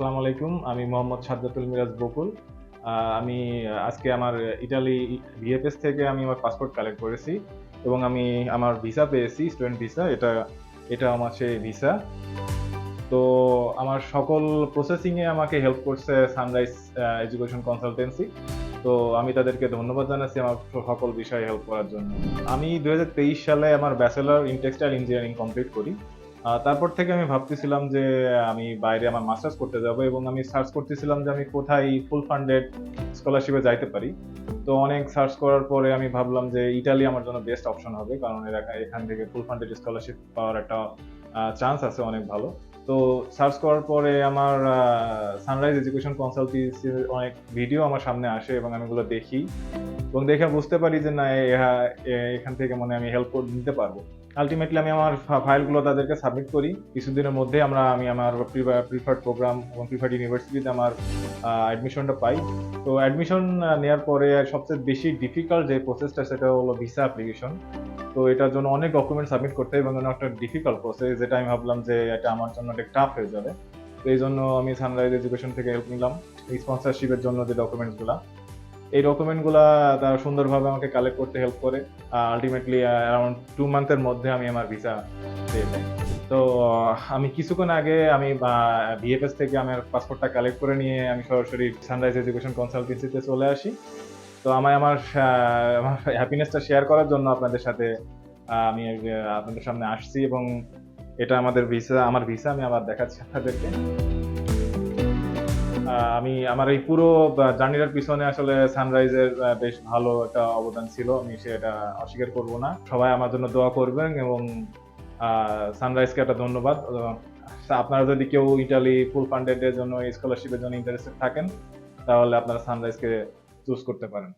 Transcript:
আসসালামু আলাইকুম। আমি মোহাম্মদ সাজ্জাতুল মিরাজ বকুল। আমি আজকে আমার ইটালি ভিএফএস থেকে আমি আমার পাসপোর্ট কালেক্ট করেছি এবং আমি আমার ভিসা পেয়েছি, স্টুডেন্ট ভিসা। এটা আমার সেই ভিসা। তো আমার সকল প্রসেসিং এ আমাকে হেল্প করছে সানরাইজ এডুকেশন কনসালটেন্সি। তো আমি তাদেরকে ধন্যবাদ জানাচ্ছি আমার সকল বিষয়ে হেল্প করার জন্য। আমি ২০২৩ সালে আমার bachelor in textile engineering complete করি। তারপর থেকে আমি ভাবতেছিলাম যে আমি বাইরে আমার মাস্টার্স করতে যাব এবং আমি সার্চ করতেছিলাম যে আমি কোথায় ফুল ফান্ডেড স্কলারশিপে যাইতে পারি। তো অনেক সার্চ করার পরে আমি ভাবলাম যে ইটালি আমার জন্য বেস্ট অপশন হবে, কারণ এখান থেকে ফুল ফান্ডেড স্কলারশিপ পাওয়ার একটা চান্স আছে অনেক ভালো। তো সার্চ করার পরে আমার সানরাইজ এডুকেশন কনসালটেন্সির অনেক ভিডিও আমার সামনে আসে এবং আমি এগুলো দেখি এবং দেখে বুঝতে পারি যে না, এখান থেকে মনে আমি হেল্প নিতে পারবো। আলটিমেটলি আমি আমার ফাইলগুলো তাদেরকে সাবমিট করি। কিছুদিনের মধ্যে আমি আমার প্রিফার্ড প্রোগ্রাম এবং প্রিফার্ড ইউনিভার্সিটিতে আমার অ্যাডমিশনটা পাই। তো অ্যাডমিশন নেওয়ার পরে সবচেয়ে বেশি ডিফিকাল্ট যে প্রসেসটা সেটা হলো ভিসা অ্যাপ্লিকেশন। তো এটার জন্য অনেক ডকুমেন্ট সাবমিট করতে হয় এবং একটা ডিফিকাল্ট প্রসেস, যেটা আমি ভাবলাম যে এটা আমার জন্য অনেক টাফ হয়ে যাবে। তো এই জন্য আমি সানরাইজ এডুকেশন থেকে হেল্প নিলাম এই স্পন্সরশিপের জন্য যে ডকুমেন্টসগুলা। এই ডকুমেন্টগুলা তারা সুন্দরভাবে আমাকে কালেক্ট করতে হেল্প করে। আলটিমেটলি অ্যারাউন্ড 2 মান্থের মধ্যে আমি আমার ভিসা পেয়ে যাই। তো আমি কিছুক্ষণ আগে আমি ভিএফএস থেকে আমার পাসপোর্টটা কালেক্ট করে নিয়ে আমি সরাসরি সানরাইজ এডুকেশন কনসালটেন্সিতে চলে আসি। তো আমার হ্যাপিনেসটা শেয়ার করার জন্য আপনাদের সাথে আমি আপনাদের সামনে আসছি এবং এটা আমার ভিসা আমি আবার দেখাচ্ছি আপনাদেরকে। আমি আমার এই পুরো জার্নিটার পিছনে আসলে সানরাইজের বেশ ভালো একটা অবদান ছিল। আমি সেটা অস্বীকার করব না। সবাই আমার জন্য দোয়া করবেন এবং সানরাইজকে একটা ধন্যবাদ। আপনারা যদি কেউ ইটালি ফুল ফান্ডেড এর জন্য স্কলারশিপের জন্য ইন্টারেস্টেড থাকেন, তাহলে আপনারা সানরাইজকে চুজ করতে পারেন।